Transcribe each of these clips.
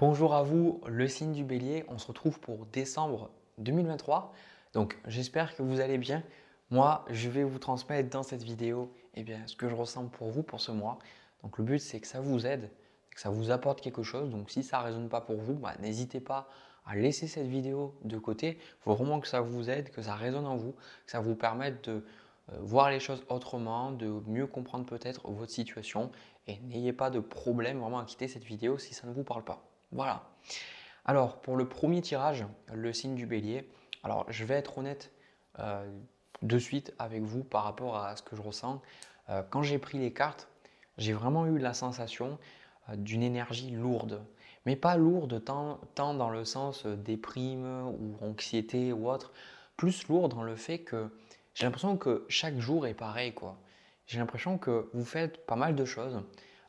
Bonjour à vous, le signe du bélier. On se retrouve pour décembre 2023. Donc, j'espère que vous allez bien. Moi, je vais vous transmettre dans cette vidéo ce que je ressens pour vous pour ce mois. Donc, le but, c'est que ça vous aide, que ça vous apporte quelque chose. Donc, si ça ne résonne pas pour vous, n'hésitez pas à laisser cette vidéo de côté. Il faut vraiment que ça vous aide, que ça résonne en vous, que ça vous permette de voir les choses autrement, de mieux comprendre peut-être votre situation. Et n'ayez pas de problème vraiment à quitter cette vidéo si ça ne vous parle pas. Voilà. Alors, pour le premier tirage, le signe du bélier, alors je vais être honnête euh, de suite avec vous par rapport à ce que je ressens. Quand j'ai pris les cartes, j'ai vraiment eu la sensation d'une énergie lourde. Mais pas lourde tant dans le sens déprime ou anxiété ou autre, plus lourde dans le fait que j'ai l'impression que chaque jour est pareil, quoi. J'ai l'impression que vous faites pas mal de choses.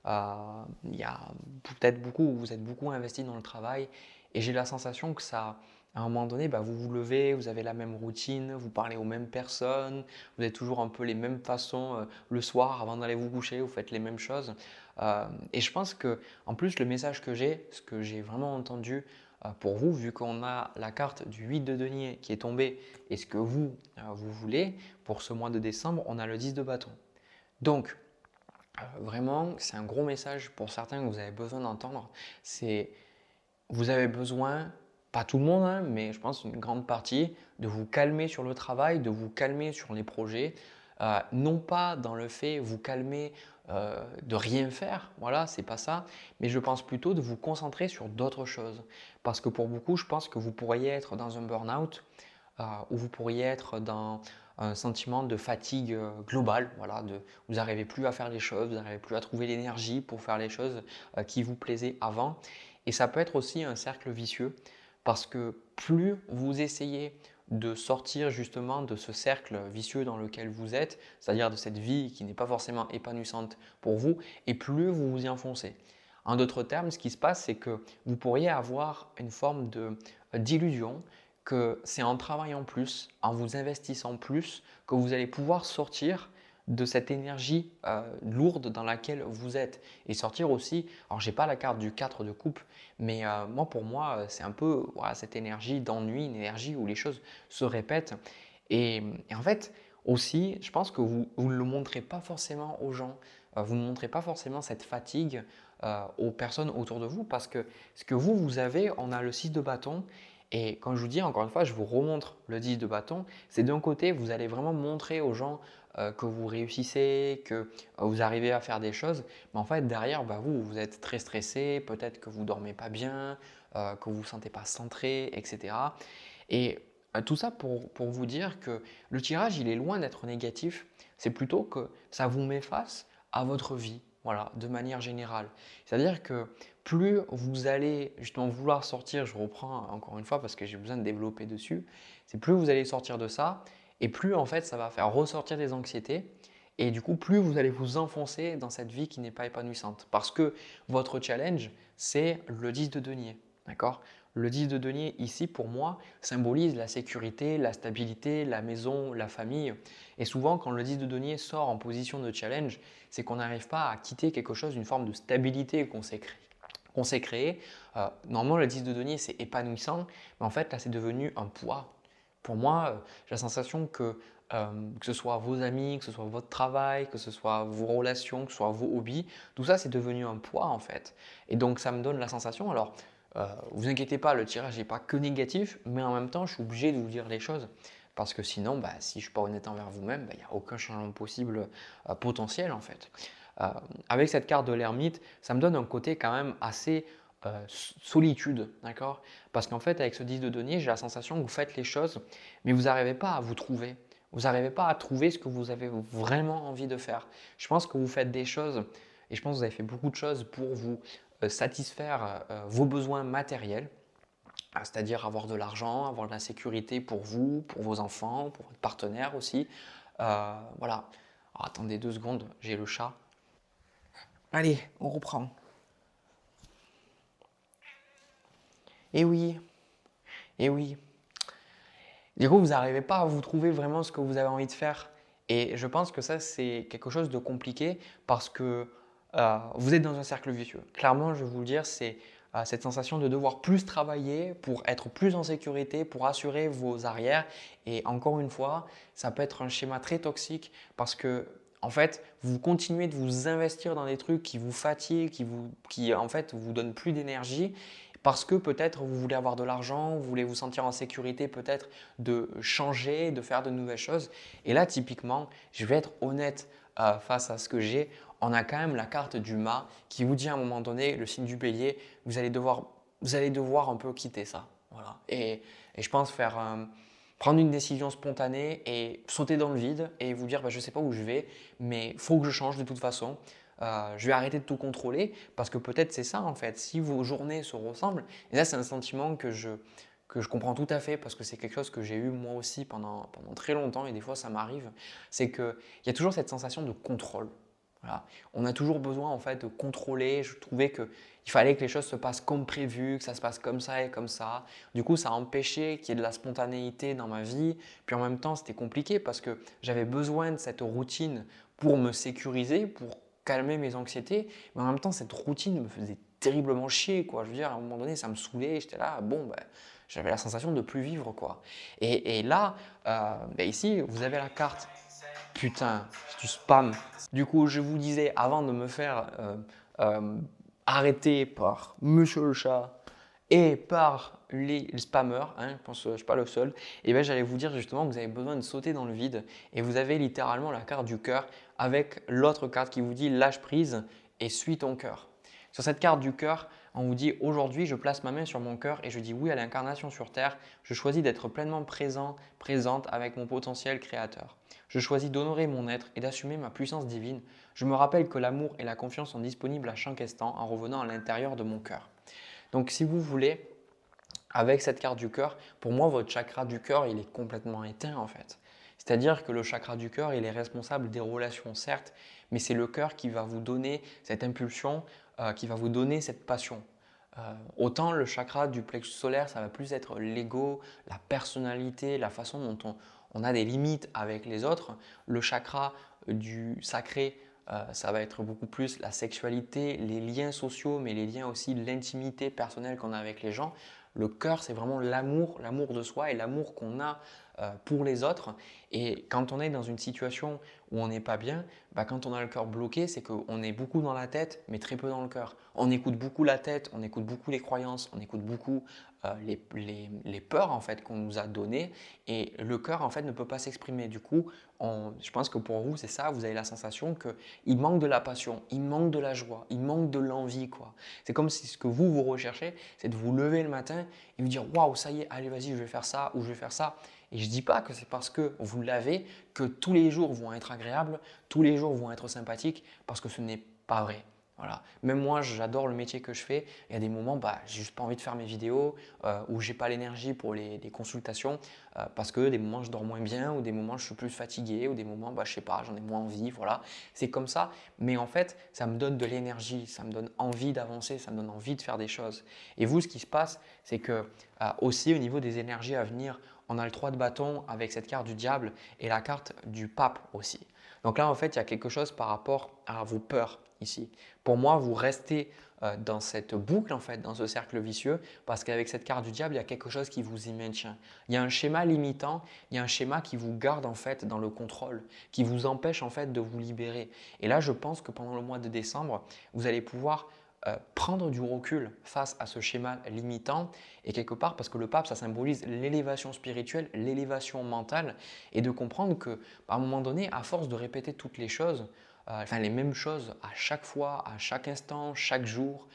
Il y a peut-être beaucoup, vous êtes beaucoup investi dans le travail et j'ai la sensation que ça, à un moment donné, vous vous levez, vous avez la même routine, vous parlez aux mêmes personnes, vous avez toujours un peu les mêmes façons le soir avant d'aller vous coucher, vous faites les mêmes choses. Et je pense que, en plus, le message que j'ai, ce que j'ai vraiment entendu pour vous, vu qu'on a la carte du 8 de denier qui est tombée et ce que vous voulez pour ce mois de décembre, on a le 10 de bâton. Donc, vraiment, c'est un gros message pour certains que vous avez besoin d'entendre. C'est vous avez besoin, pas tout le monde, hein, mais je pense une grande partie, de vous calmer sur le travail, de vous calmer sur les projets. Non pas dans le fait vous calmer de rien faire, voilà, c'est pas ça, mais je pense plutôt de vous concentrer sur d'autres choses. Parce que pour beaucoup, je pense que vous pourriez être dans un burn-out ou vous pourriez être dans un sentiment de fatigue globale, voilà, vous n'arrivez plus à faire les choses, vous n'arrivez plus à trouver l'énergie pour faire les choses qui vous plaisaient avant. Et ça peut être aussi un cercle vicieux parce que plus vous essayez de sortir justement de ce cercle vicieux dans lequel vous êtes, c'est-à-dire de cette vie qui n'est pas forcément épanouissante pour vous, et plus vous vous y enfoncez. En d'autres termes, ce qui se passe, c'est que vous pourriez avoir une forme d'illusion que c'est en travaillant plus, en vous investissant plus, que vous allez pouvoir sortir de cette énergie lourde dans laquelle vous êtes et sortir aussi, alors j'ai pas la carte du 4 de coupe, mais moi pour moi c'est un peu voilà, cette énergie d'ennui, une énergie où les choses se répètent et en fait aussi je pense que vous ne le montrez pas forcément aux gens, vous ne montrez pas forcément cette fatigue aux personnes autour de vous parce que ce que vous avez, on a le 6 de bâton et quand je vous dis, encore une fois, je vous remontre le 10 de bâton, c'est d'un côté, vous allez vraiment montrer aux gens que vous réussissez, que vous arrivez à faire des choses, mais en fait, derrière, vous êtes très stressé, peut-être que vous ne dormez pas bien, que vous ne vous sentez pas centré, etc. Et tout ça pour vous dire que le tirage, il est loin d'être négatif, c'est plutôt que ça vous met face à votre vie, voilà, de manière générale. C'est-à-dire que plus vous allez justement vouloir sortir, je reprends encore une fois parce que j'ai besoin de développer dessus, c'est plus vous allez sortir de ça et plus en fait ça va faire ressortir des anxiétés et du coup plus vous allez vous enfoncer dans cette vie qui n'est pas épanouissante parce que votre challenge c'est le 10 de denier, d'accord? Le 10 de denier ici pour moi symbolise la sécurité, la stabilité, la maison, la famille et souvent quand le 10 de denier sort en position de challenge, c'est qu'on n'arrive pas à quitter quelque chose, une forme de stabilité qu'on s'est créé. Normalement, le 10 de denier, c'est épanouissant, mais en fait, là, c'est devenu un poids. Pour moi, j'ai la sensation que ce soit vos amis, que ce soit votre travail, que ce soit vos relations, que ce soit vos hobbies, tout ça, c'est devenu un poids en fait. Et donc, ça me donne la sensation, alors, vous inquiétez pas, le tirage n'est pas que négatif, mais en même temps, je suis obligé de vous dire les choses. Parce que sinon, si je ne suis pas honnête envers vous-même, il n'y a aucun changement possible potentiel en fait. Euh, Avec cette carte de l'ermite, ça me donne un côté quand même assez solitude, d'accord? Parce qu'en fait, avec ce 10 de denier, j'ai la sensation que vous faites les choses, mais vous n'arrivez pas à vous trouver. Vous n'arrivez pas à trouver ce que vous avez vraiment envie de faire. Je pense que vous faites des choses, et je pense que vous avez fait beaucoup de choses pour vous satisfaire vos besoins matériels, c'est-à-dire avoir de l'argent, avoir de la sécurité pour vous, pour vos enfants, pour votre partenaire aussi. Voilà. Alors, attendez 2 secondes, j'ai le chat. Allez, on reprend. Eh oui, eh oui. Du coup, vous n'arrivez pas à vous trouver vraiment ce que vous avez envie de faire. Et je pense que ça, c'est quelque chose de compliqué parce que vous êtes dans un cercle vicieux. Clairement, je vais vous le dire, c'est cette sensation de devoir plus travailler pour être plus en sécurité, pour assurer vos arrières. Et encore une fois, ça peut être un schéma très toxique parce que en fait, vous continuez de vous investir dans des trucs qui vous fatiguent, qui en fait vous donnent plus d'énergie parce que peut-être vous voulez avoir de l'argent, vous voulez vous sentir en sécurité, peut-être de changer, de faire de nouvelles choses. Et là, typiquement, je vais être honnête face à ce que j'ai. On a quand même la carte du mât qui vous dit à un moment donné, le signe du bélier, vous allez devoir un peu quitter ça. Voilà. Et je pense prendre une décision spontanée et sauter dans le vide et vous dire je ne sais pas où je vais, mais il faut que je change de toute façon. Je vais arrêter de tout contrôler parce que peut-être c'est ça en fait. Si vos journées se ressemblent, et là c'est un sentiment que je comprends tout à fait parce que c'est quelque chose que j'ai eu moi aussi pendant très longtemps et des fois ça m'arrive, c'est qu'il y a toujours cette sensation de contrôle. Voilà. On a toujours besoin en fait de contrôler. Je trouvais qu'il fallait que les choses se passent comme prévu, que ça se passe comme ça et comme ça. Du coup, ça a empêché qu'il y ait de la spontanéité dans ma vie. Puis en même temps, c'était compliqué parce que j'avais besoin de cette routine pour me sécuriser, pour calmer mes anxiétés. Mais en même temps, cette routine me faisait terriblement chier, quoi. Je veux dire, à un moment donné, ça me saoulait. J'étais là, j'avais la sensation de ne plus vivre, quoi. Et là, ici, vous avez la carte. Putain, c'est du spam. Du coup, je vous disais, avant de me faire arrêter par Monsieur le Chat et par les spammers, je pense que je ne suis pas le seul, et bien j'allais vous dire justement que vous avez besoin de sauter dans le vide et vous avez littéralement la carte du cœur avec l'autre carte qui vous dit lâche prise et suis ton cœur. Sur cette carte du cœur, on vous dit aujourd'hui je place ma main sur mon cœur et je dis oui à l'incarnation sur terre. Je choisis d'être pleinement présente avec mon potentiel créateur. Je choisis d'honorer mon être et d'assumer ma puissance divine. Je me rappelle que l'amour et la confiance sont disponibles à chaque instant en revenant à l'intérieur de mon cœur. Donc si vous voulez, avec cette carte du cœur, pour moi votre chakra du cœur il est complètement éteint en fait. C'est-à-dire que le chakra du cœur il est responsable des relations certes, mais c'est le cœur qui va vous donner cette impulsion, qui va vous donner cette passion. Autant le chakra du plexus solaire, ça va plus être l'ego, la personnalité, la façon dont on a des limites avec les autres. Le chakra du sacré, ça va être beaucoup plus la sexualité, les liens sociaux, mais les liens aussi, l'intimité personnelle qu'on a avec les gens. Le cœur, c'est vraiment l'amour de soi et l'amour qu'on a pour les autres. Et quand on est dans une situation où on n'est pas bien, quand on a le cœur bloqué, c'est qu'on est beaucoup dans la tête, mais très peu dans le cœur. On écoute beaucoup la tête, on écoute beaucoup les croyances, on écoute beaucoup les peurs en fait qu'on nous a données et le cœur en fait ne peut pas s'exprimer. Du coup, je pense que pour vous c'est ça, vous avez la sensation qu'il manque de la passion, il manque de la joie, il manque de l'envie quoi. C'est comme si ce que vous recherchez, c'est de vous lever le matin et vous dire waouh ça y est, allez vas-y je vais faire ça ou je vais faire ça. Et je ne dis pas que c'est parce que vous l'avez que tous les jours vont être agréables, tous les jours vont être sympathiques, parce que ce n'est pas vrai. Voilà. Même moi, j'adore le métier que je fais. Il y a des moments, j'ai juste pas envie de faire mes vidéos où j'ai pas l'énergie pour les consultations parce que des moments je dors moins bien ou des moments je suis plus fatigué ou des moments, je sais pas, j'en ai moins envie. Voilà, c'est comme ça. Mais en fait, ça me donne de l'énergie, ça me donne envie d'avancer, ça me donne envie de faire des choses. Et vous, ce qui se passe, c'est que aussi au niveau des énergies à venir, on a le 3 de bâton avec cette carte du diable et la carte du pape aussi. Donc là, en fait, il y a quelque chose par rapport à vos peurs ici. Pour moi, vous restez dans cette boucle, en fait, dans ce cercle vicieux, parce qu'avec cette carte du diable, il y a quelque chose qui vous y maintient. Il y a un schéma limitant, il y a un schéma qui vous garde en fait dans le contrôle, qui vous empêche en fait de vous libérer. Et là, je pense que pendant le mois de décembre, vous allez pouvoir prendre du recul face à ce schéma limitant et quelque part parce que le pape ça symbolise l'élévation spirituelle, l'élévation mentale et de comprendre que à un moment donné à force de répéter toutes les choses, les mêmes choses à chaque fois, à chaque instant, chaque jour,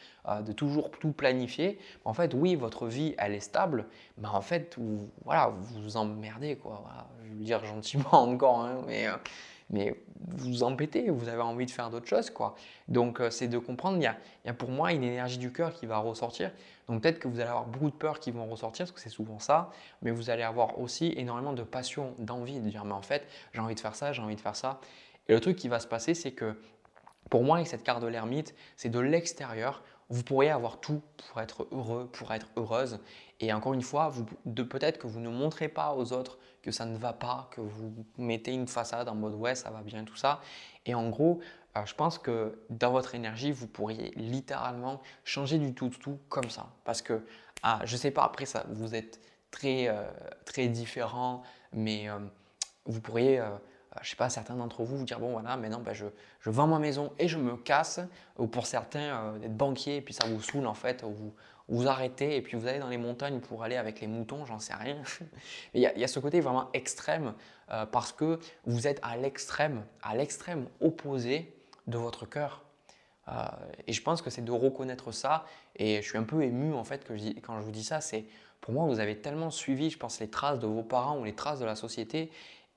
de toujours tout planifier, en fait oui votre vie elle est stable, mais en fait vous vous emmerdez quoi, voilà. Je veux dire gentiment encore hein, mais vous vous embêtez, vous avez envie de faire d'autres choses quoi. Donc c'est de comprendre, il y a pour moi une énergie du cœur qui va ressortir. Donc peut-être que vous allez avoir beaucoup de peurs qui vont ressortir parce que c'est souvent ça, mais vous allez avoir aussi énormément de passion, d'envie de dire mais en fait j'ai envie de faire ça, j'ai envie de faire ça. Et le truc qui va se passer c'est que pour moi, avec cette carte de l'ermite, c'est de l'extérieur. Vous pourriez avoir tout pour être heureux, pour être heureuse. Et encore une fois, peut-être que vous ne montrez pas aux autres que ça ne va pas, que vous mettez une façade en mode ouais, ça va bien, tout ça. Et en gros, je pense que dans votre énergie, vous pourriez littéralement changer du tout comme ça. Parce que, je ne sais pas, après ça, vous êtes très différents, mais vous pourriez, je ne sais pas, certains d'entre vous dire, bon voilà, maintenant ben, je vends ma maison et je me casse. Ou pour certains, d'être banquier et puis ça vous saoule en fait, vous arrêtez et puis vous allez dans les montagnes pour aller avec les moutons, j'en sais rien. Il y a ce côté vraiment extrême parce que vous êtes à l'extrême opposé de votre cœur. Euh, et je pense que c'est de reconnaître ça. Et je suis un peu ému en fait quand je vous dis ça. C'est pour moi, vous avez tellement suivi, je pense, les traces de vos parents ou les traces de la société.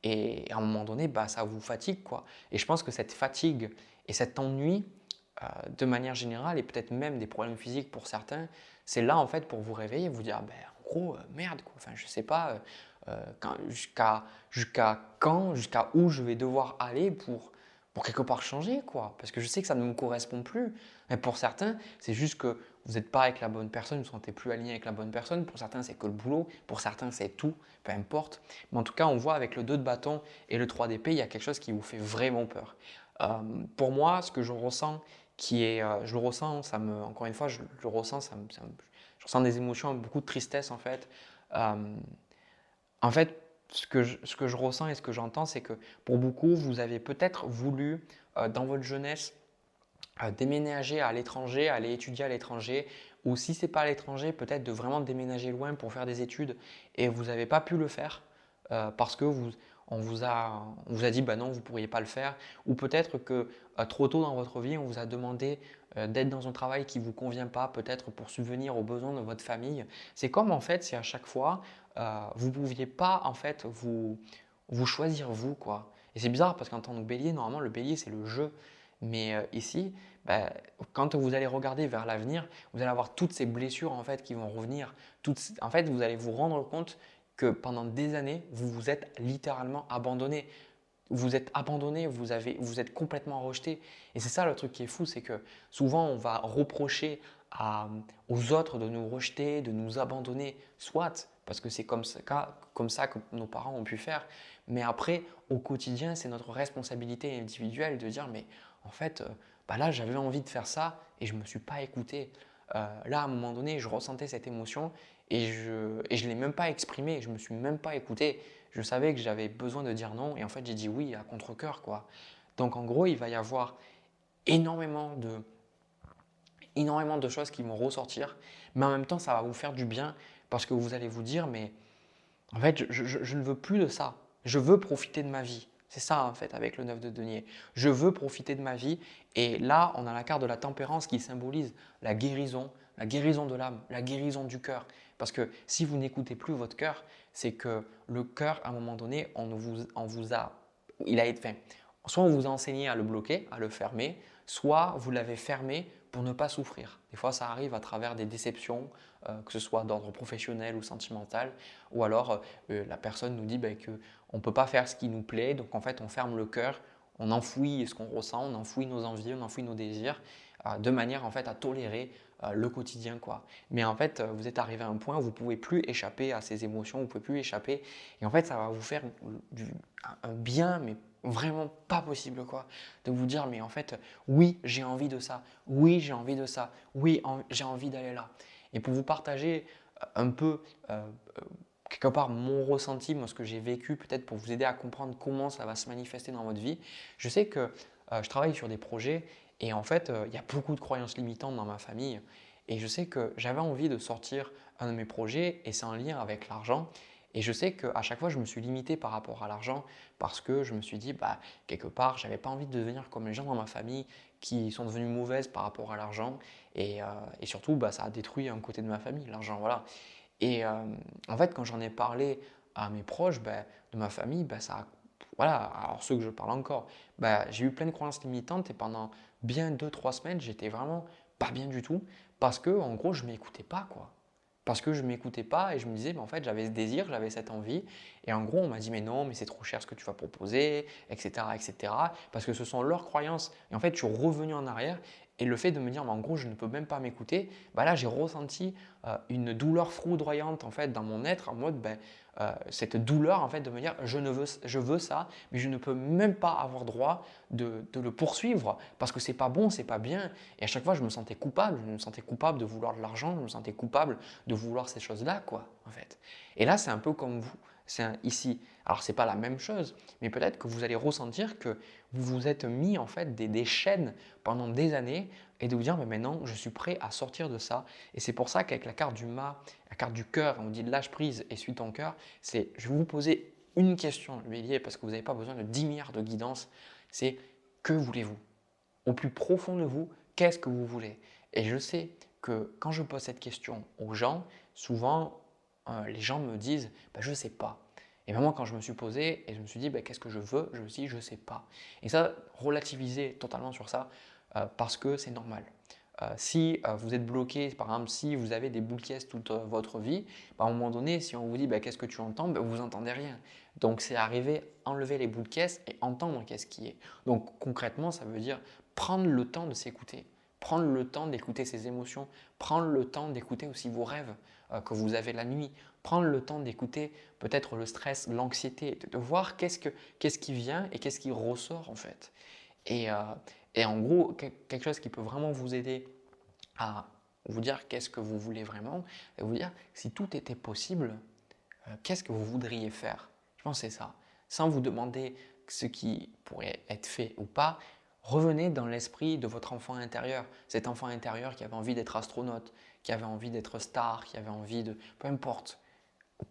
Et à un moment donné, bah, ça vous fatigue, quoi. Et je pense que cette fatigue et cet ennui, de manière générale, et peut-être même des problèmes physiques pour certains, c'est là en fait pour vous réveiller, vous dire, ben, en gros, merde, quoi. Enfin, je sais pas jusqu'à quand, jusqu'à où je vais devoir aller pour quelque part changer, quoi. Parce que je sais que ça ne me correspond plus. Mais pour certains, c'est juste que vous n'êtes pas avec la bonne personne, vous ne vous sentez plus aligné avec la bonne personne. Pour certains, c'est que le boulot. Pour certains, c'est tout. Peu importe. Mais en tout cas, on voit avec le 2 de bâton et le 3 d'épée, il y a quelque chose qui vous fait vraiment peur. Pour moi, ce que je ressens, je le ressens, encore une fois, je le ressens, je ressens des émotions, beaucoup de tristesse en fait. Euh, En fait, ce que je ressens et ce que j'entends, c'est que pour beaucoup, vous avez peut-être voulu, dans votre jeunesse, déménager à l'étranger, aller étudier à l'étranger, ou si ce n'est pas à l'étranger, peut-être de vraiment déménager loin pour faire des études et vous n'avez pas pu le faire parce que on vous a dit bah non, vous ne pourriez pas le faire, ou peut-être que trop tôt dans votre vie, on vous a demandé d'être dans un travail qui ne vous convient pas, peut-être pour subvenir aux besoins de votre famille. C'est comme en fait si à chaque fois, vous ne pouviez pas en fait vous choisir vous, quoi. Et c'est bizarre parce qu'en tant que bélier, normalement le bélier c'est le jeu. Mais ici, bah, quand vous allez regarder vers l'avenir, vous allez avoir toutes ces blessures en fait qui vont revenir. En fait, vous allez vous rendre compte que pendant des années, vous vous êtes littéralement abandonné. Vous êtes abandonné, vous êtes complètement rejeté. Et c'est ça le truc qui est fou, c'est que souvent on va reprocher aux autres de nous rejeter, de nous abandonner, soit parce que c'est comme ça que nos parents ont pu faire. Mais après, au quotidien, c'est notre responsabilité individuelle de dire, mais en fait, bah là, j'avais envie de faire ça et je ne me suis pas écouté. Là, à un moment donné, je ressentais cette émotion et je ne l'ai même pas exprimée, je ne me suis même pas écouté. Je savais que j'avais besoin de dire non et en fait, j'ai dit oui à contre-cœur, quoi. Donc, en gros, il va y avoir énormément de choses qui vont ressortir, mais en même temps, ça va vous faire du bien parce que vous allez vous dire, mais en fait, je ne veux plus de ça. Je veux profiter de ma vie. C'est ça, en fait, avec le 9 de denier. Je veux profiter de ma vie. Et là, on a la carte de la tempérance qui symbolise la guérison de l'âme, la guérison du cœur. Parce que si vous n'écoutez plus votre cœur, c'est que le cœur, à un moment donné, il a été, enfin, soit on vous a enseigné à le bloquer, à le fermer, soit vous l'avez fermé pour ne pas souffrir. Des fois, ça arrive à travers des déceptions, que ce soit d'ordre professionnel ou sentimental, ou alors la personne nous dit qu'on ne peut pas faire ce qui nous plaît, donc en fait on ferme le cœur, on enfouit ce qu'on ressent, on enfouit nos envies, on enfouit nos désirs, de manière en fait à tolérer le quotidien, quoi. Mais en fait, vous êtes arrivé à un point où vous ne pouvez plus échapper à ces émotions, vous ne pouvez plus échapper, et en fait ça va vous faire un bien, mais vraiment pas possible, quoi, de vous dire mais en fait oui j'ai envie de ça, oui j'ai envie de ça, oui j'ai envie d'aller là. Et pour vous partager un peu quelque part mon ressenti, moi ce que j'ai vécu, peut-être pour vous aider à comprendre comment ça va se manifester dans votre vie, je sais que je travaille sur des projets et en fait il y a beaucoup de croyances limitantes dans ma famille et je sais que j'avais envie de sortir un de mes projets et c'est en lien avec l'argent. Et je sais qu'à chaque fois, je me suis limité par rapport à l'argent parce que je me suis dit, bah, quelque part, je n'avais pas envie de devenir comme les gens dans ma famille qui sont devenus mauvaises par rapport à l'argent. Et surtout, bah, ça a détruit un côté de ma famille, l'argent. Voilà. Et en fait, quand j'en ai parlé à mes proches de ma famille, voilà, alors ceux que je parle encore, j'ai eu plein de croyances limitantes et pendant bien 2, 3 semaines, j'étais vraiment pas bien du tout parce que, en gros, je ne m'écoutais pas, quoi. Parce que je ne m'écoutais pas et je me disais, en fait, j'avais ce désir, j'avais cette envie. Et en gros, on m'a dit, mais non, mais c'est trop cher ce que tu vas proposer, etc., etc. Parce que ce sont leurs croyances. Et en fait, je suis revenu en arrière Et le fait de me dire, mais en gros, je ne peux même pas m'écouter, bah là, j'ai ressenti une douleur foudroyante en fait dans mon être, en mode, cette douleur en fait de me dire, je veux ça, mais je ne peux même pas avoir droit de le poursuivre parce que c'est pas bon, c'est pas bien. Et à chaque fois, je me sentais coupable. Je me sentais coupable de vouloir de l'argent, je me sentais coupable de vouloir ces choses-là, quoi, en fait. Et là, c'est un peu comme vous. Ici. Alors, ce n'est pas la même chose, mais peut-être que vous allez ressentir que vous vous êtes mis en fait des chaînes pendant des années et de vous dire, mais maintenant, je suis prêt à sortir de ça. Et c'est pour ça qu'avec la carte du mât, la carte du cœur, on dit lâche prise et suis ton cœur, c'est je vais vous poser une question, le bélier, parce que vous n'avez pas besoin de 10 milliards de guidance, c'est que voulez-vous? Au plus profond de vous, qu'est-ce que vous voulez? Et je sais que quand je pose cette question aux gens, souvent les gens me disent je ne sais pas. Et vraiment, quand je me suis posé et je me suis dit qu'est-ce que je veux, je me suis dit je ne sais pas. Et ça, relativiser totalement sur ça parce que c'est normal. Si vous êtes bloqué, par exemple, si vous avez des boules caisses toute votre vie, à un moment donné, si on vous dit qu'est-ce que tu entends, vous n'entendez rien. Donc, c'est arriver, enlever les boules caisses et entendre qu'est-ce qui est. Donc, concrètement, ça veut dire prendre le temps de s'écouter, prendre le temps d'écouter ses émotions, prendre le temps d'écouter aussi vos rêves que vous avez la nuit, prendre le temps d'écouter peut-être le stress, l'anxiété, de voir qu'est-ce qui vient et qu'est-ce qui ressort en fait. Et en gros, quelque chose qui peut vraiment vous aider à vous dire qu'est-ce que vous voulez vraiment, et vous dire si tout était possible, qu'est-ce que vous voudriez faire? Je pense que c'est ça. Sans vous demander ce qui pourrait être fait ou pas, revenez dans l'esprit de votre enfant intérieur. Cet enfant intérieur qui avait envie d'être astronaute, qui avait envie d'être star, qui avait envie de… Peu importe.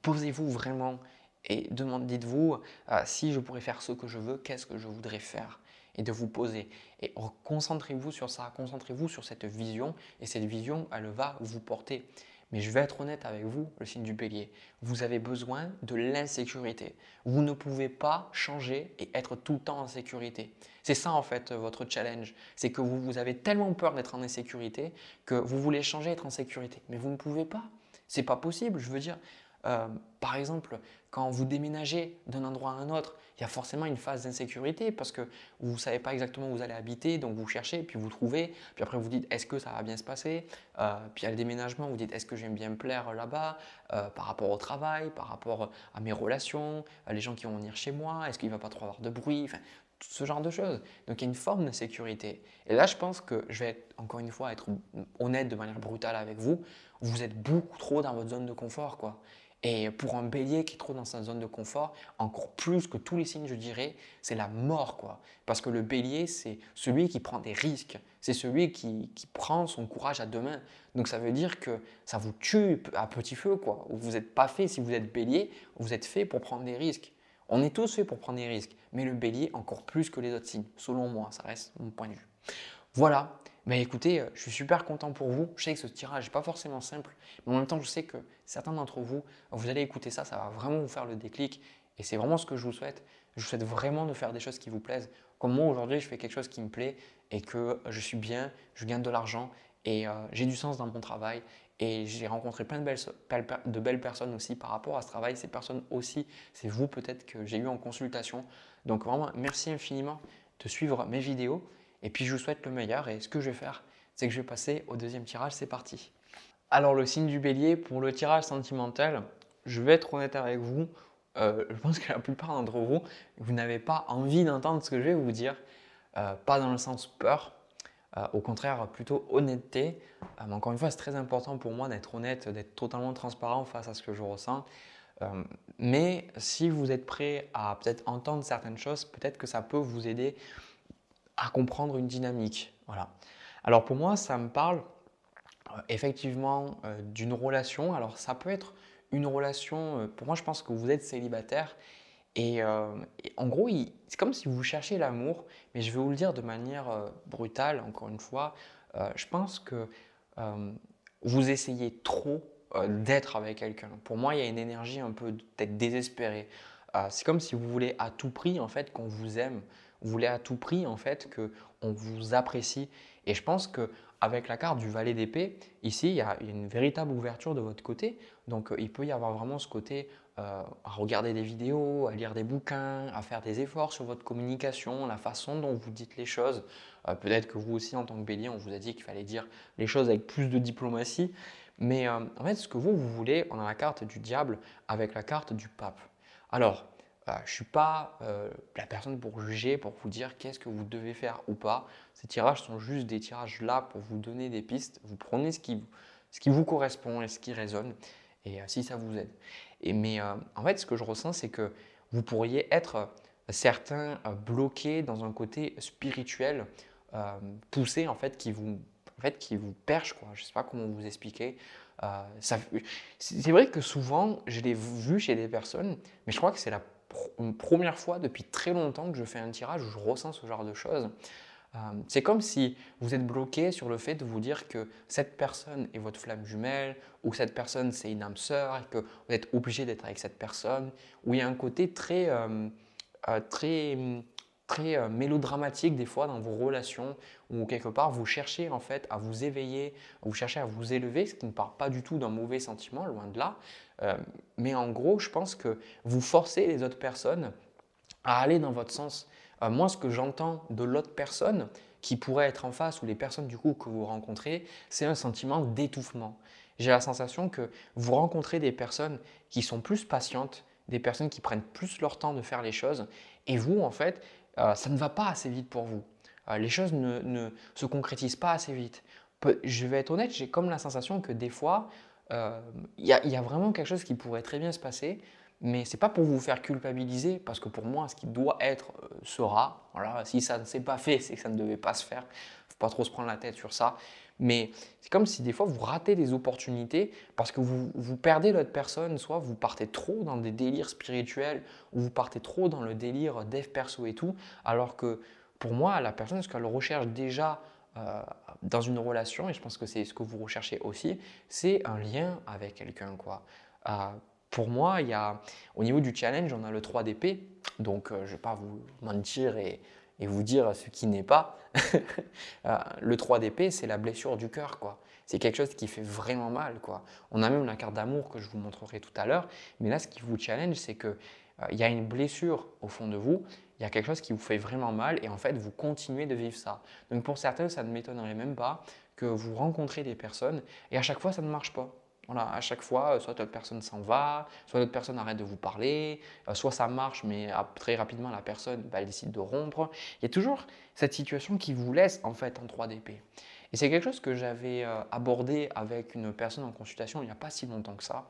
Posez-vous vraiment et dites-vous si je pourrais faire ce que je veux, qu'est-ce que je voudrais faire? Et de vous poser. Et concentrez-vous sur ça, concentrez-vous sur cette vision et cette vision, elle va vous porter. Mais je vais être honnête avec vous, le signe du bélier, vous avez besoin de l'insécurité. Vous ne pouvez pas changer et être tout le temps en sécurité. C'est ça en fait votre challenge. C'est que vous avez tellement peur d'être en insécurité que vous voulez changer et être en sécurité. Mais vous ne pouvez pas. C'est pas possible. Je veux dire, par exemple, quand vous déménagez d'un endroit à un autre, il y a forcément une phase d'insécurité parce que vous ne savez pas exactement où vous allez habiter, donc vous cherchez, puis vous trouvez, puis après vous dites est-ce que ça va bien se passer, puis il y a le déménagement, vous dites est-ce que j'aime bien me plaire là-bas par rapport au travail, par rapport à mes relations, à les gens qui vont venir chez moi, est-ce qu'il ne va pas trop avoir de bruit, enfin, tout ce genre de choses. Donc il y a une forme d'insécurité. Et là, je pense que je vais encore une fois être honnête de manière brutale avec vous, vous êtes beaucoup trop dans votre zone de confort, quoi. Et pour un bélier qui est trop dans sa zone de confort, encore plus que tous les signes, je dirais, c'est la mort, quoi. Parce que le bélier, c'est celui qui prend des risques. C'est celui qui prend son courage à deux mains. Donc ça veut dire que ça vous tue à petit feu, quoi. Vous n'êtes pas fait, si vous êtes bélier, vous êtes fait pour prendre des risques. On est tous faits pour prendre des risques, mais le bélier encore plus que les autres signes, selon moi, ça reste mon point de vue. Voilà, écoutez, je suis super content pour vous. Je sais que ce tirage n'est pas forcément simple, mais en même temps, je sais que certains d'entre vous, vous allez écouter ça, ça va vraiment vous faire le déclic. Et c'est vraiment ce que je vous souhaite. Je vous souhaite vraiment de faire des choses qui vous plaisent. Comme moi, aujourd'hui, je fais quelque chose qui me plaît et que je suis bien, je gagne de l'argent et j'ai du sens dans mon travail. Et j'ai rencontré plein de belles personnes aussi par rapport à ce travail. Ces personnes aussi, c'est vous peut-être que j'ai eu en consultation. Donc vraiment, merci infiniment de suivre mes vidéos. Et puis je vous souhaite le meilleur et ce que je vais faire, c'est que je vais passer au deuxième tirage, c'est parti. Alors le signe du bélier, pour le tirage sentimental, je vais être honnête avec vous, je pense que la plupart d'entre vous, vous n'avez pas envie d'entendre ce que je vais vous dire, pas dans le sens peur, au contraire plutôt honnêteté. Mais encore une fois, c'est très important pour moi d'être honnête, d'être totalement transparent face à ce que je ressens. Mais si vous êtes prêt à peut-être entendre certaines choses, peut-être que ça peut vous aider à comprendre une dynamique. Voilà. Alors pour moi, ça me parle effectivement d'une relation. Alors ça peut être une relation, pour moi je pense que vous êtes célibataire et en gros, c'est comme si vous cherchiez l'amour, mais je vais vous le dire de manière brutale, encore une fois. Je pense que vous essayez trop d'être avec quelqu'un. Pour moi, il y a une énergie un peu d'être désespéré. C'est comme si vous voulez à tout prix en fait qu'on vous aime. Vous voulez à tout prix en fait qu'on vous apprécie. Et je pense qu'avec la carte du valet d'épée, ici, il y a une véritable ouverture de votre côté. Donc, il peut y avoir vraiment ce côté à regarder des vidéos, à lire des bouquins, à faire des efforts sur votre communication, la façon dont vous dites les choses. Peut-être que vous aussi, en tant que bélier, on vous a dit qu'il fallait dire les choses avec plus de diplomatie. Mais en fait, ce que vous voulez, on a la carte du diable avec la carte du pape. Alors, je ne suis pas la personne pour juger, pour vous dire qu'est-ce que vous devez faire ou pas. Ces tirages sont juste des tirages là pour vous donner des pistes. Vous prenez ce qui vous correspond et ce qui résonne, et si ça vous aide. Mais en fait, ce que je ressens, c'est que vous pourriez être certains bloqués dans un côté spirituel, poussé, en fait, qui vous perche, quoi. Je ne sais pas comment vous expliquer. C'est vrai que souvent, je l'ai vu chez des personnes, mais je crois que c'est la première fois depuis très longtemps que je fais un tirage où je ressens ce genre de choses. C'est comme si vous êtes bloqué sur le fait de vous dire que cette personne est votre flamme jumelle, ou cette personne c'est une âme sœur, et que vous êtes obligé d'être avec cette personne, où il y a un côté très, mélodramatique des fois dans vos relations, où quelque part vous cherchez en fait à vous éveiller, vous cherchez à vous élever, ce qui ne part pas du tout d'un mauvais sentiment, loin de là. Mais en gros, je pense que vous forcez les autres personnes à aller dans votre sens. Moi, ce que j'entends de l'autre personne qui pourrait être en face, ou les personnes du coup que vous rencontrez, c'est un sentiment d'étouffement. J'ai la sensation que vous rencontrez des personnes qui sont plus patientes, des personnes qui prennent plus leur temps de faire les choses, et vous, en fait, ça ne va pas assez vite pour vous. Les choses ne se concrétisent pas assez vite. Je vais être honnête, j'ai comme la sensation que des fois, il y a vraiment quelque chose qui pourrait très bien se passer, mais ce n'est pas pour vous faire culpabiliser, parce que pour moi, ce qui doit être sera. Voilà, si ça ne s'est pas fait, c'est que ça ne devait pas se faire. Il ne faut pas trop se prendre la tête sur ça. Mais c'est comme si des fois, vous ratez des opportunités parce que vous perdez l'autre personne, soit vous partez trop dans des délires spirituels, ou vous partez trop dans le délire dev perso et tout, alors que pour moi, la personne, ce qu'elle recherche déjà dans une relation, et je pense que c'est ce que vous recherchez aussi, c'est un lien avec quelqu'un, quoi. Euh, pour moi, au niveau du challenge, on a le 3 d'épée. Donc, je ne vais pas vous mentir et vous dire ce qui n'est pas. Le 3 d'épée, c'est la blessure du cœur, quoi. C'est quelque chose qui fait vraiment mal, quoi. On a même la carte d'amour que je vous montrerai tout à l'heure. Mais là, ce qui vous challenge, c'est qu'il y a une blessure au fond de vous. Il y a quelque chose qui vous fait vraiment mal et en fait, vous continuez de vivre ça. Donc, pour certains, ça ne m'étonnerait même pas que vous rencontrez des personnes et à chaque fois, ça ne marche pas. Voilà, à chaque fois, soit l'autre personne s'en va, soit l'autre personne arrête de vous parler, soit ça marche, mais très rapidement, la personne elle décide de rompre. Il y a toujours cette situation qui vous laisse en fait en 3 d'épée. Et c'est quelque chose que j'avais abordé avec une personne en consultation il n'y a pas si longtemps que ça.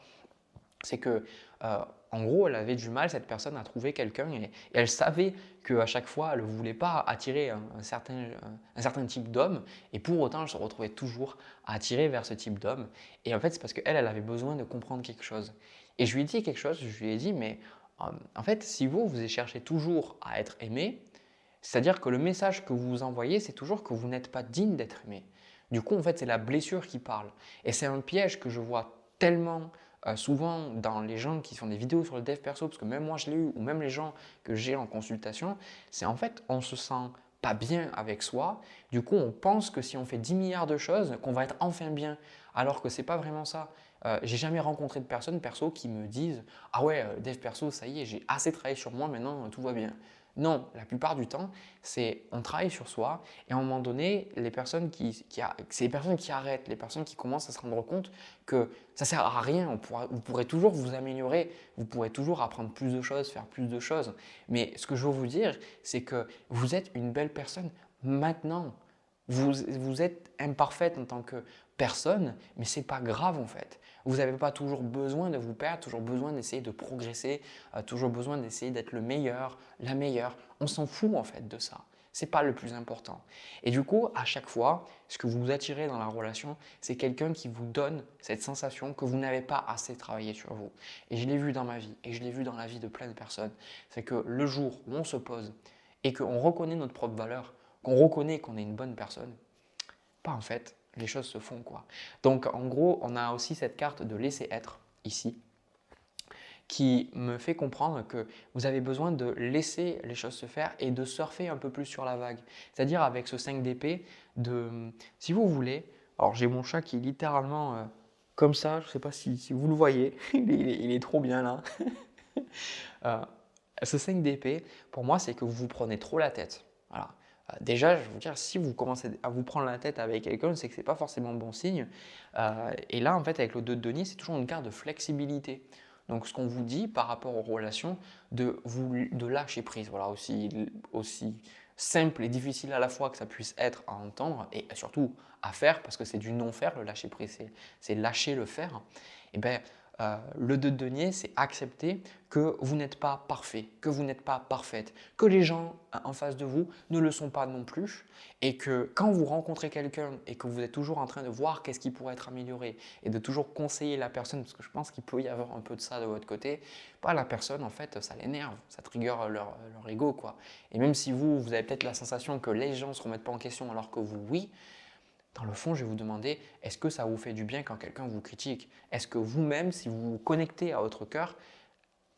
C'est que, en gros, elle avait du mal, cette personne, à trouver quelqu'un et elle savait qu'à chaque fois, elle ne voulait pas attirer un certain type d'homme et pour autant, elle se retrouvait toujours à attirer vers ce type d'homme. Et en fait, c'est parce qu'elle, elle avait besoin de comprendre quelque chose. Et je lui ai dit quelque chose, je lui ai dit, mais en fait, si vous cherchez toujours à être aimé, c'est-à-dire que le message que vous envoyez, c'est toujours que vous n'êtes pas digne d'être aimé. Du coup, en fait, c'est la blessure qui parle. Et c'est un piège que je vois tellement souvent dans les gens qui font des vidéos sur le dev perso, parce que même moi je l'ai eu, ou même les gens que j'ai en consultation, c'est en fait on se sent pas bien avec soi, du coup on pense que si on fait 10 milliards de choses, qu'on va être enfin bien, alors que c'est pas vraiment ça. J'ai jamais rencontré de personnes perso qui me disent « Ah ouais, dev perso, ça y est, j'ai assez travaillé sur moi, maintenant tout va bien ». Non, la plupart du temps, c'est on travaille sur soi et à un moment donné, c'est les personnes qui arrêtent, les personnes qui commencent à se rendre compte que ça ne sert à rien. Vous pourrez toujours vous améliorer, vous pourrez toujours apprendre plus de choses, faire plus de choses. Mais ce que je veux vous dire, c'est que vous êtes une belle personne maintenant. Vous êtes imparfaite en tant que personne, mais ce n'est pas grave en fait. Vous n'avez pas toujours besoin de vous perdre, toujours besoin d'essayer de progresser, toujours besoin d'essayer d'être le meilleur, la meilleure. On s'en fout en fait de ça. Ce n'est pas le plus important. Et du coup, à chaque fois, ce que vous attirez dans la relation, c'est quelqu'un qui vous donne cette sensation que vous n'avez pas assez travaillé sur vous. Et je l'ai vu dans ma vie, et je l'ai vu dans la vie de plein de personnes. C'est que le jour où on se pose et qu'on reconnaît notre propre valeur, qu'on reconnaît qu'on est une bonne personne, pas en fait, les choses se font quoi. Donc en gros, on a aussi cette carte de laisser être ici qui me fait comprendre que vous avez besoin de laisser les choses se faire et de surfer un peu plus sur la vague. C'est-à-dire avec ce 5 d'épée, si vous voulez, alors j'ai mon chat qui est littéralement comme ça, je ne sais pas si vous le voyez, il est trop bien là. Ce 5 d'épée, pour moi, c'est que vous vous prenez trop la tête. Voilà. Déjà, je veux dire, si vous commencez à vous prendre la tête avec quelqu'un, c'est que ce n'est pas forcément bon signe. Et là, en fait, avec le 2 de denier, c'est toujours une carte de flexibilité. Donc, ce qu'on vous dit par rapport aux relations, de lâcher prise. Voilà, aussi simple et difficile à la fois que ça puisse être à entendre et surtout à faire, parce que c'est du non-faire, le lâcher prise, c'est lâcher le faire. Et bien, le 2 de denier, c'est accepter que vous n'êtes pas parfait, que vous n'êtes pas parfaite, que les gens en face de vous ne le sont pas non plus et que quand vous rencontrez quelqu'un et que vous êtes toujours en train de voir qu'est-ce qui pourrait être amélioré et de toujours conseiller la personne, parce que je pense qu'il peut y avoir un peu de ça de votre côté, pas la personne en fait, ça l'énerve, ça trigger leur ego quoi. Et même si vous avez peut-être la sensation que les gens ne se remettent pas en question alors que vous, oui, dans le fond, je vais vous demander, est-ce que ça vous fait du bien quand quelqu'un vous critique? Est-ce que vous-même, si vous vous connectez à votre cœur,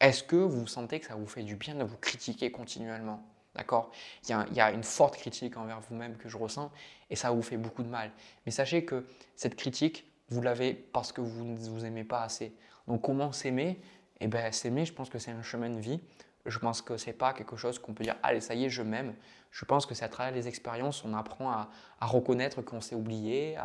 est-ce que vous sentez que ça vous fait du bien de vous critiquer continuellement? D'accord? Il y a une forte critique envers vous-même que je ressens et ça vous fait beaucoup de mal. Mais sachez que cette critique, vous l'avez parce que vous ne vous aimez pas assez. Donc comment s'aimer? Eh bien s'aimer, je pense que c'est un chemin de vie. Je pense que ce n'est pas quelque chose qu'on peut dire allez, ça y est, je m'aime. Je pense que c'est à travers les expériences, on apprend à reconnaître qu'on s'est oublié,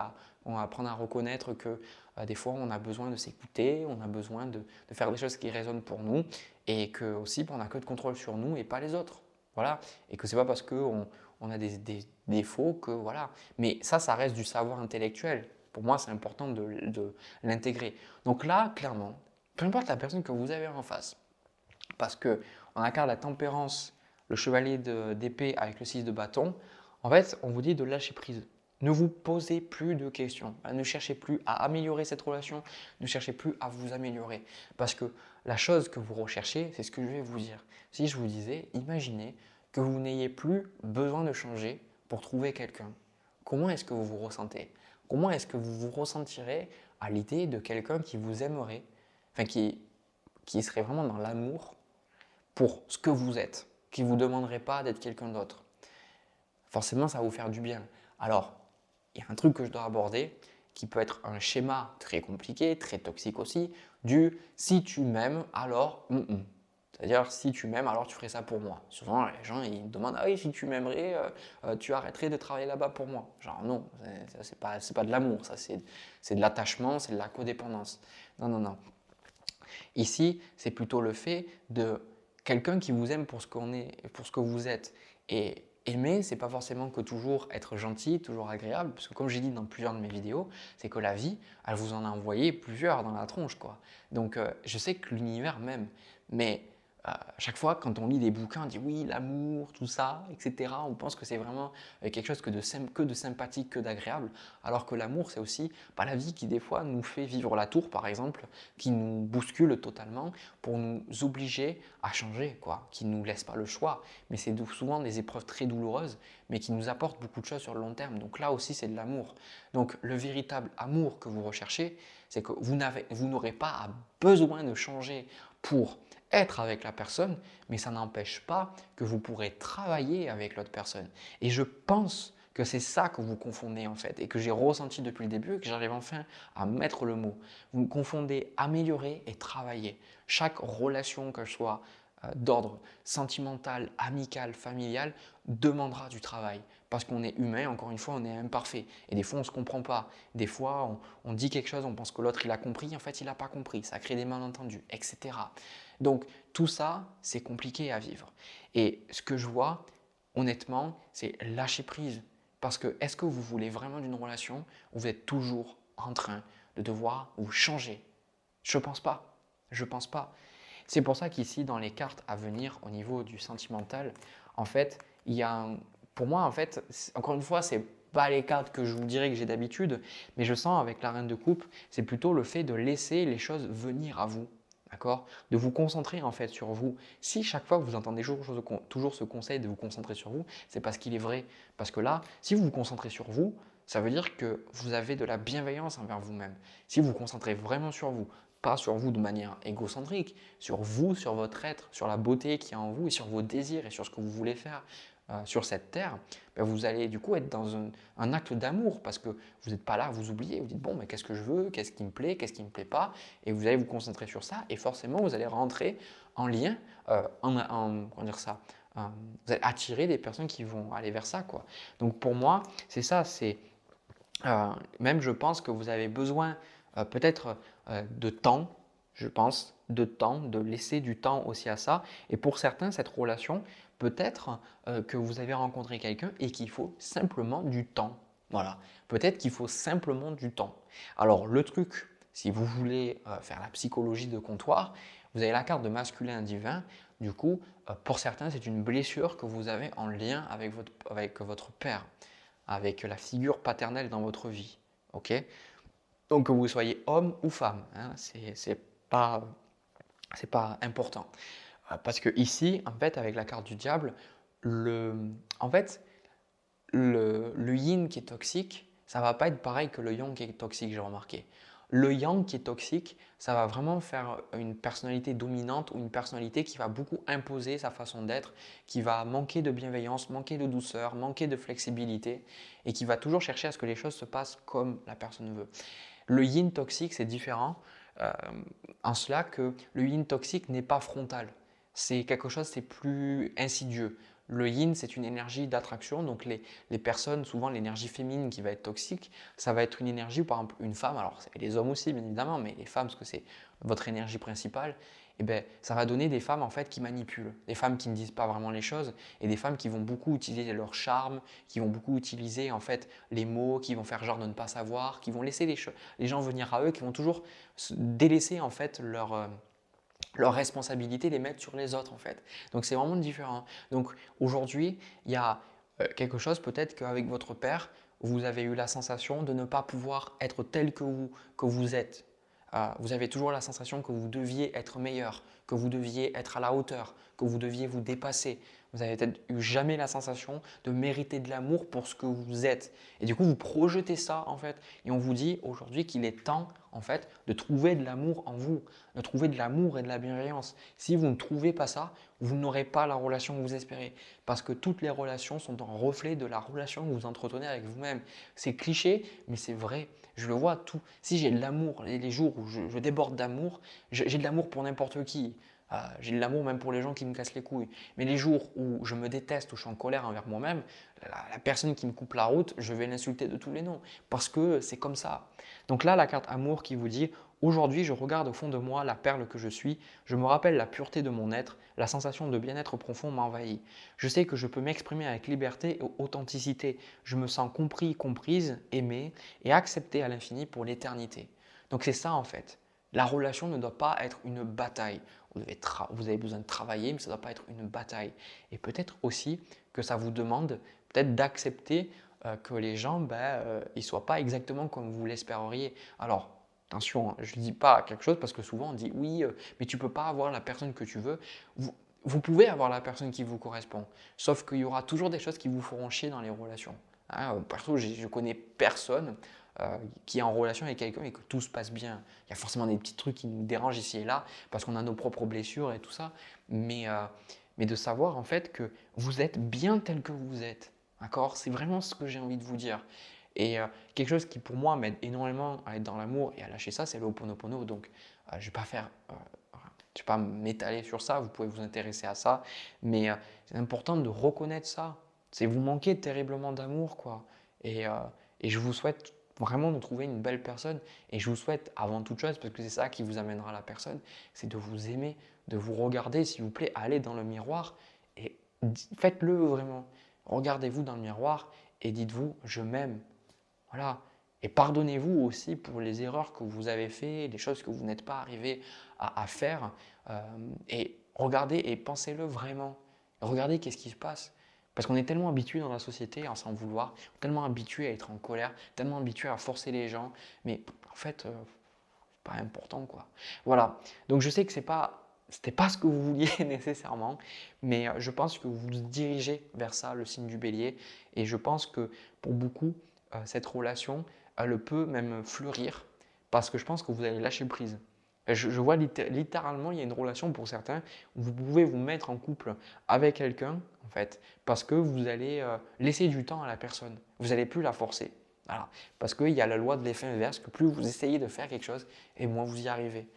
on apprend à reconnaître que des fois on a besoin de s'écouter, on a besoin de faire des choses qui résonnent pour nous et que aussi on n'a que de contrôle sur nous et pas les autres. Voilà. Et que ce n'est pas parce qu'on a des défauts que voilà. Mais ça reste du savoir intellectuel. Pour moi, c'est important de l'intégrer. Donc là, clairement, peu importe la personne que vous avez en face, parce qu'on a carte la tempérance, le chevalier d'épée avec le 6 de bâton, en fait, on vous dit de lâcher prise. Ne vous posez plus de questions. Ne cherchez plus à améliorer cette relation. Ne cherchez plus à vous améliorer. Parce que la chose que vous recherchez, c'est ce que je vais vous dire. Si je vous disais, imaginez que vous n'ayez plus besoin de changer pour trouver quelqu'un. Comment est-ce que vous vous ressentez? Comment est-ce que vous vous ressentirez à l'idée de quelqu'un qui vous aimerait, enfin qui serait vraiment dans l'amour pour ce que vous êtes, qui ne vous demanderait pas d'être quelqu'un d'autre? Forcément, ça va vous faire du bien. Alors, il y a un truc que je dois aborder qui peut être un schéma très compliqué, très toxique aussi, du si tu m'aimes, alors c'est-à-dire si tu m'aimes, alors tu ferais ça pour moi. Souvent, les gens ils me demandent ah oui, si tu m'aimerais, tu arrêterais de travailler là-bas pour moi. Genre non, c'est pas de l'amour, ça c'est de l'attachement, c'est de la codépendance. Non, non, non. Ici, c'est plutôt le fait de quelqu'un qui vous aime pour ce qu'on est, pour ce que vous êtes. Et aimer, c'est pas forcément que toujours être gentil, toujours agréable, parce que comme j'ai dit dans plusieurs de mes vidéos, c'est que la vie, elle vous en a envoyé plusieurs dans la tronche, quoi. Donc, je sais que l'univers m'aime, mais à chaque fois, quand on lit des bouquins, on dit oui, l'amour, tout ça, etc. On pense que c'est vraiment quelque chose que de sympathique, que d'agréable, alors que l'amour, c'est aussi la vie qui, des fois, nous fait vivre la tour, par exemple, qui nous bouscule totalement pour nous obliger à changer, quoi, qui ne nous laisse pas le choix. Mais c'est souvent des épreuves très douloureuses, mais qui nous apportent beaucoup de choses sur le long terme. Donc là aussi, c'est de l'amour. Donc le véritable amour que vous recherchez, c'est que vous n'aurez pas besoin de changer pour être avec la personne, mais ça n'empêche pas que vous pourrez travailler avec l'autre personne. Et je pense que c'est ça que vous confondez en fait et que j'ai ressenti depuis le début et que j'arrive enfin à mettre le mot. Vous confondez améliorer et travailler. Chaque relation, que ce soit d'ordre sentimental, amical, familial, demandera du travail. Parce qu'on est humain, encore une fois, on est imparfait. Et des fois, on ne se comprend pas. Des fois, on dit quelque chose, on pense que l'autre, il a compris, en fait, il n'a pas compris. Ça crée des malentendus, etc. Donc, tout ça, c'est compliqué à vivre. Et ce que je vois, honnêtement, c'est lâcher prise. Parce que est-ce que vous voulez vraiment d'une relation où vous êtes toujours en train de devoir vous changer? Je ne pense pas. Je ne pense pas. C'est pour ça qu'ici, dans les cartes à venir au niveau du sentimental, en fait, il y a pour moi, en fait, encore une fois, c'est pas les cartes que je vous dirais que j'ai d'habitude, mais je sens avec la reine de coupe, c'est plutôt le fait de laisser les choses venir à vous. D'accord? De vous concentrer en fait sur vous. Si chaque fois que vous entendez toujours ce conseil de vous concentrer sur vous, c'est parce qu'il est vrai. Parce que là, si vous vous concentrez sur vous, ça veut dire que vous avez de la bienveillance envers vous-même. Si vous vous concentrez vraiment sur vous, pas sur vous de manière égocentrique, sur vous, sur votre être, sur la beauté qui est en vous et sur vos désirs et sur ce que vous voulez faire sur cette terre, ben vous allez du coup être dans un acte d'amour parce que vous n'êtes pas là à vous oublier. Vous dites bon, mais qu'est-ce que je veux, qu'est-ce qui me plaît, qu'est-ce qui ne me plaît pas, et vous allez vous concentrer sur ça et forcément vous allez rentrer en lien, comment dire ça, vous allez attirer des personnes qui vont aller vers ça, quoi. Donc pour moi, c'est ça, même je pense que vous avez besoin peut-être de temps, je pense, de temps, de laisser du temps aussi à ça. Et pour certains, cette relation, peut-être que vous avez rencontré quelqu'un et qu'il faut simplement du temps. Voilà, peut-être qu'il faut simplement du temps. Alors le truc, si vous voulez faire la psychologie de comptoir, vous avez la carte de masculin divin. Du coup, pour certains, c'est une blessure que vous avez en lien avec votre père, avec la figure paternelle dans votre vie. Ok. Donc que vous soyez homme ou femme, hein, c'est pas, important. Parce que ici, en fait, avec la carte du diable, en fait, le yin qui est toxique, ça va pas être pareil que le yang qui est toxique, j'ai remarqué. Le yang qui est toxique, ça va vraiment faire une personnalité dominante ou une personnalité qui va beaucoup imposer sa façon d'être, qui va manquer de bienveillance, manquer de douceur, manquer de flexibilité et qui va toujours chercher à ce que les choses se passent comme la personne veut. Le yin toxique, c'est différent euh, en cela que le yin toxique n'est pas frontal. C'est quelque chose, c'est plus insidieux. Le yin, c'est une énergie d'attraction. Donc, les personnes, souvent l'énergie féminine qui va être toxique, ça va être une énergie, par exemple, une femme, alors et les hommes aussi, bien évidemment, mais les femmes, parce que c'est votre énergie principale, et ben, ça va donner des femmes en fait qui manipulent, des femmes qui ne disent pas vraiment les choses et des femmes qui vont beaucoup utiliser leur charme, qui vont beaucoup utiliser en fait les mots, qui vont faire genre de ne pas savoir, qui vont laisser les gens venir à eux, qui vont toujours délaisser en fait leur responsabilité, les mettre sur les autres en fait. Donc c'est vraiment différent. Donc aujourd'hui, il y a quelque chose peut-être qu'avec votre père, vous avez eu la sensation de ne pas pouvoir être tel que vous êtes. Vous avez toujours la sensation que vous deviez être meilleur, que vous deviez être à la hauteur, que vous deviez vous dépasser. Vous n'avez peut-être eu jamais la sensation de mériter de l'amour pour ce que vous êtes. Et du coup, vous projetez ça en fait. Et on vous dit aujourd'hui qu'il est temps en fait de trouver de l'amour en vous, de trouver de l'amour et de la bienveillance. Si vous ne trouvez pas ça, vous n'aurez pas la relation que vous espérez. Parce que toutes les relations sont un reflet de la relation que vous entretenez avec vous-même. C'est cliché, mais c'est vrai. Je le vois tout. Si j'ai de l'amour, les jours où je déborde d'amour, j'ai de l'amour pour n'importe qui. J'ai de l'amour même pour les gens qui me cassent les couilles. Mais les jours où je me déteste, où je suis en colère envers moi-même, la personne qui me coupe la route, je vais l'insulter de tous les noms. Parce que c'est comme ça. Donc là, la carte amour qui vous dit aujourd'hui, je regarde au fond de moi la perle que je suis, je me rappelle la pureté de mon être, la sensation de bien-être profond m'envahit. Je sais que je peux m'exprimer avec liberté et authenticité. Je me sens compris, comprise, aimé et accepté à l'infini pour l'éternité. Donc c'est ça en fait. La relation ne doit pas être une bataille. Vous avez besoin de travailler, mais ça ne doit pas être une bataille. Et peut-être aussi que ça vous demande peut-être d'accepter que les gens ils ne soient pas exactement comme vous l'espéreriez. Alors, attention, je ne dis pas quelque chose parce que souvent on dit oui, mais tu ne peux pas avoir la personne que tu veux. Vous pouvez avoir la personne qui vous correspond, sauf qu'il y aura toujours des choses qui vous feront chier dans les relations. Hein, perso, je connais personne qui est en relation avec quelqu'un et que tout se passe bien. Il y a forcément des petits trucs qui nous dérangent ici et là parce qu'on a nos propres blessures et tout ça, mais de savoir en fait que vous êtes bien tel que vous êtes. D'accord? C'est vraiment ce que j'ai envie de vous dire. Et quelque chose qui pour moi m'aide énormément à être dans l'amour et à lâcher ça, c'est le Ho'oponopono. Donc je ne vais pas je vais pas m'étaler sur ça, vous pouvez vous intéresser à ça, mais c'est important de reconnaître ça. C'est vous manquez terriblement d'amour, quoi. Et je vous souhaite vraiment de trouver une belle personne. Et je vous souhaite avant toute chose, parce que c'est ça qui vous amènera à la personne, c'est de vous aimer, de vous regarder, s'il vous plaît, allez dans le miroir et faites-le vraiment. Regardez-vous dans le miroir et dites-vous, je m'aime. Voilà. Et pardonnez-vous aussi pour les erreurs que vous avez faites, les choses que vous n'êtes pas arrivé à faire. Et regardez et pensez-le vraiment. Regardez qu'est-ce qui se passe. Parce qu'on est tellement habitué dans la société à s'en vouloir, tellement habitué à être en colère, tellement habitué à forcer les gens. Mais en fait, c'est pas important, quoi. Voilà. Donc je sais que c'était pas ce que vous vouliez nécessairement, mais je pense que vous vous dirigez vers ça, le signe du bélier. Et je pense que pour beaucoup, cette relation, elle peut même fleurir parce que je pense que vous allez lâcher prise. Je vois littéralement, il y a une relation pour certains où vous pouvez vous mettre en couple avec quelqu'un, en fait, parce que vous allez laisser du temps à la personne. Vous n'allez plus la forcer. Voilà. Parce qu'il y a la loi de l'effet inverse, que plus vous essayez de faire quelque chose, et moins vous y arrivez.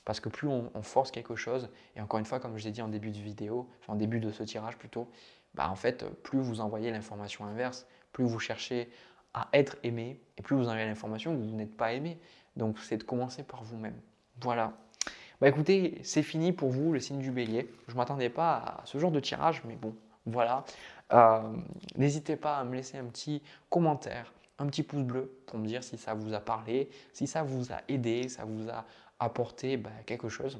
parce que plus on force quelque chose, et encore une fois, comme je l'ai dit en début de vidéo, enfin en début de ce tirage plutôt, en fait, plus vous envoyez l'information inverse, plus vous cherchez à être aimé, et plus vous envoyez l'information que vous n'êtes pas aimé. Donc, c'est de commencer par vous-même. Voilà. Écoutez, c'est fini pour vous, le signe du bélier. Je ne m'attendais pas à ce genre de tirage, mais bon, voilà. Euh, N'hésitez pas à me laisser un petit commentaire, un petit pouce bleu pour me dire si ça vous a parlé, si ça vous a aidé, ça vous a apporté quelque chose.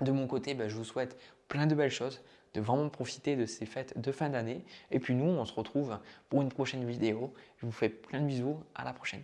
De mon côté, je vous souhaite plein de belles choses, de vraiment profiter de ces fêtes de fin d'année. Et puis nous, on se retrouve pour une prochaine vidéo. Je vous fais plein de bisous, à la prochaine.